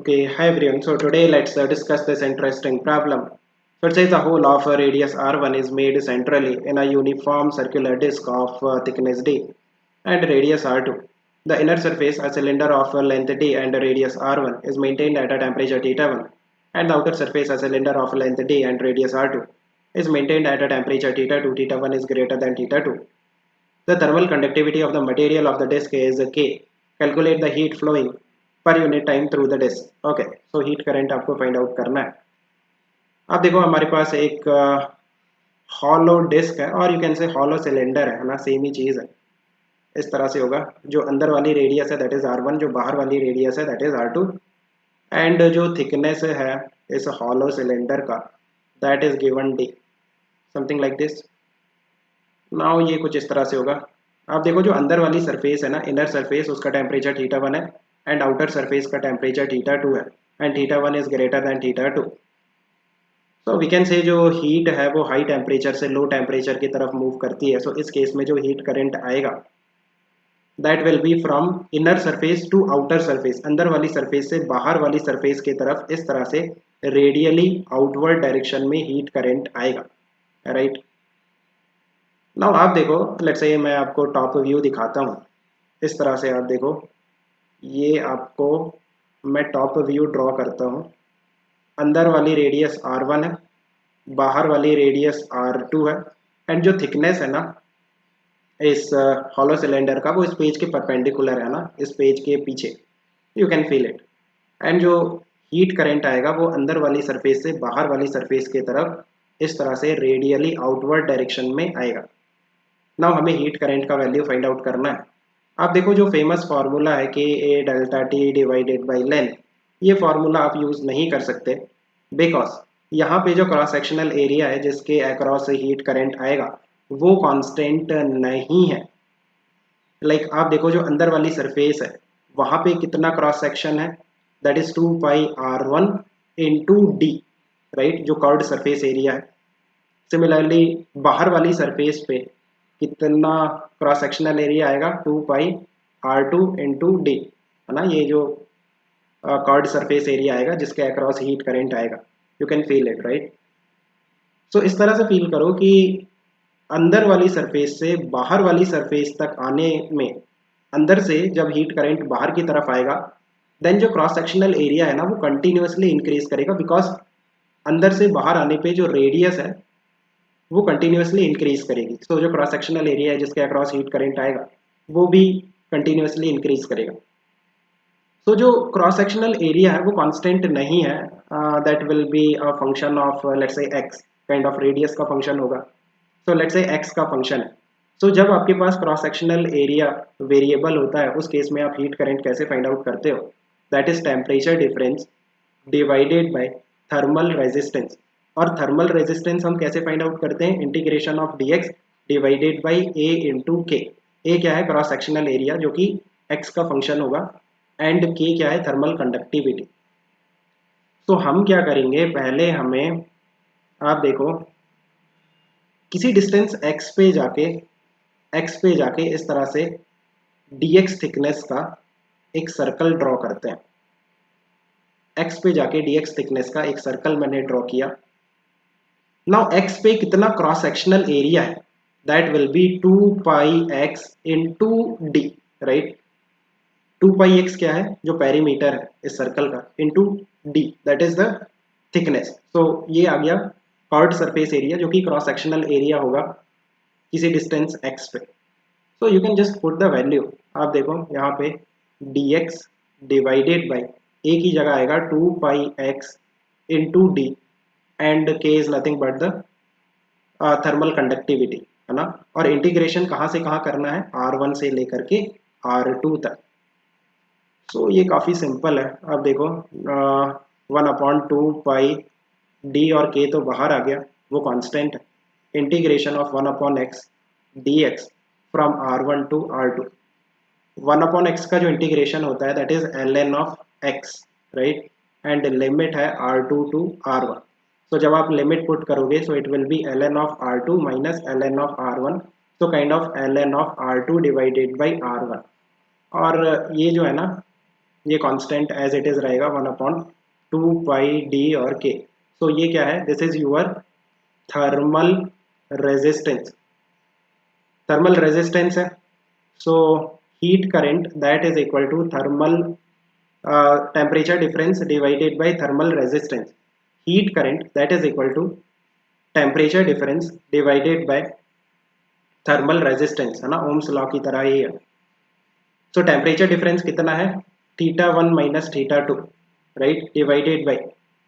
Okay, hi everyone. So today let's discuss this interesting problem. So it says the whole of a radius r1 is made centrally in a uniform circular disk of thickness d and radius r2. The inner surface, a cylinder of length d and radius r1, is maintained at a temperature θ1, and the outer surface, a cylinder of length d and radius r2, is maintained at a temperature θ2. θ1 is greater than θ2. The thermal conductivity of the material of the disk is K. Calculate the heat flowing per unit time through the disk. Okay, so heat current आपको find out करना है. अब देखो हमारे पास एक hollow disc है और you can say hollow cylinder है ना, सेम ही चीज़ है. इस तरह से होगा. जो अंदर वाली रेडियस है दैट इज R1, जो बाहर वाली रेडियस है दैट इज R2, एंड जो थिकनेस है इस हॉलो सिलेंडर का that is given D, something like this. Now ये कुछ इस तरह से होगा. आप देखो जो अंदर वाली सरफेस है ना, इनर सरफेस, उसका टेम्परेचर θ1 है एंड आउटर सरफेस का टेम्परेचर θ2 है and θ1 is greater than θ2. So we can say जो हीट है वो हाई टेम्परेचर से लो टेम्परेचर की तरफ मूव करती है. सो इस केस में जो हीट करंट आएगा that will be from inner surface to outer surface, अंदर वाली सरफेस से बाहर वाली सरफेस की तरफ, इस तरह से रेडियली आउटवर्ड डायरेक्शन में हीट करंट आएगा. राइट. नाउ आप देखो, लेट्स से मैं आपको टॉप व्यू दिखाता हूँ. इस तरह से आप देखो, ये आपको मैं टॉप व्यू ड्रॉ करता हूँ. अंदर वाली रेडियस R1 है, बाहर वाली रेडियस R2 है, एंड जो थिकनेस है ना इस हॉलो सिलेंडर का वो इस पेज के परपेंडिकुलर है ना, इस पेज के पीछे. You can feel it. And जो हीट करंट आएगा वो अंदर वाली सरफेस से बाहर वाली सरफेस की तरफ इस तरह से रेडियली आउटवर्ड डायरेक्शन में आएगा. नाउ हमें हीट करंट का वैल्यू फाइंड आउट करना है. आप देखो जो फेमस फार्मूला है कि A delta T divided by length, ये फार्मूला आप यूज़ नहीं कर सकते बिकॉज यहाँ पे जो क्रॉस सेक्शनल एरिया है जिसके अक्रॉस से हीट करंट आएगा वो कांस्टेंट नहीं है. लाइक आप देखो जो अंदर वाली सरफेस है वहाँ पे कितना क्रॉस सेक्शन है, that is 2πr1 into D. Right, जो कर्व्ड सरफेस एरिया है. सिमिलरली बाहर वाली सरफेस पे कितना क्रॉस सेक्शनल एरिया आएगा, 2πr2 इंटू डी, है ना. ये जो कर्व्ड सरफेस एरिया आएगा जिसके अक्रॉस हीट करंट आएगा. You can feel it. Right. So इस तरह से फील करो कि अंदर वाली सरफेस से बाहर वाली सरफेस तक आने में, अंदर से जब हीट करंट बाहर की तरफ आएगा देन जो क्रॉस सेक्शनल एरिया है ना वो कंटिन्यूसली इंक्रीज करेगा बिकॉज अंदर से बाहर आने पे जो रेडियस है वो कंटिन्यूसली इंक्रीज करेगी. सो जो क्रॉस सेक्शनल एरिया है जिसके अक्रॉस हीट करंट आएगा वो भी कंटिन्यूसली इंक्रीज करेगा. सो जो क्रॉस सेक्शनल एरिया है वो कांस्टेंट नहीं है. That will be a function of let's say x, kind of radius का फंक्शन होगा. सो लेट्स से एक्स का फंक्शन है. सो जब आपके पास क्रॉस सेक्शनल एरिया वेरिएबल होता है उस केस में आप हीट करंट कैसे फाइंड आउट करते हो, that is temperature difference divided by thermal resistance. और थर्मल रेजिस्टेंस हम कैसे फाइंड आउट करते हैं, integration of dx divided by a into के. ए क्या है, क्रॉस सेक्शनल एरिया जो कि x का फंक्शन होगा, एंड k क्या है, थर्मल कंडक्टिविटी. तो हम क्या करेंगे, पहले हमें आप देखो किसी डिस्टेंस x पे जाके इस तरह से dx थिकनेस का एक सर्कल ड्रॉ करते हैं. x पे जाके dx थिकनेस का एक सर्कल मैंने ड्रॉ किया. नाउ x पे कितना क्रॉस सेक्शनल एरिया है, that will be 2πx into D. Right. 2πx क्या है, जो पेरीमीटर है इस सर्कल का, into D that is the thickness. So ये आ गया कर्व्ड सरफेस एरिया जो कि क्रॉस सेक्शनल एरिया होगा किसी डिस्टेंस x पे. So you can just put the value. आप देखो यहाँ पे dx डिवाइडेड बाई a की जगह आएगा 2πx into D and k is nothing but the thermal conductivity, है ना. और इंटीग्रेशन कहाँ से कहाँ करना है, R1 से लेकर के R2 तक. सो ये काफ़ी सिंपल है. आप देखो 1/2 डी और k तो बाहर आ गया, वो कांस्टेंट है. Integration of 1/x dx from R1 to R2. 1/x का जो इंटीग्रेशन होता है that is ln of x. Right. And limit है R2 टू R1. तो जब आप लिमिट पुट करोगे so it will be ln of R2 minus ln of R1. तो kind of ln of R2 divided by R1. और ये जो है ना ये कांस्टेंट एज इट इज रहेगा 1/2 पाई डी और के। सो ये क्या है, this is your thermal resistance. Thermal resistance है, so heat current that is equal to thermal temperature difference divided by thermal resistance. Heat current that is equal to temperature difference divided by thermal resistance, है ना, Ohm's law की तरह ही है। सो temperature difference कितना है, θ1 minus θ2, right, divided by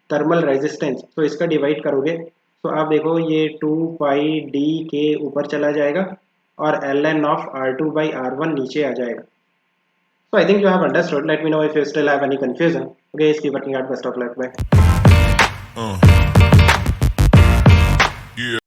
thermal resistance. तो इसका divide करोगे तो आप देखो ये 2 पाई डी के ऊपर चला जाएगा और ln ऑफ R2/R1 नीचे आ जाएगा। So I think you have understood. Let me know if you still have any confusion. Okay, keep working out. Best of luck. Bye.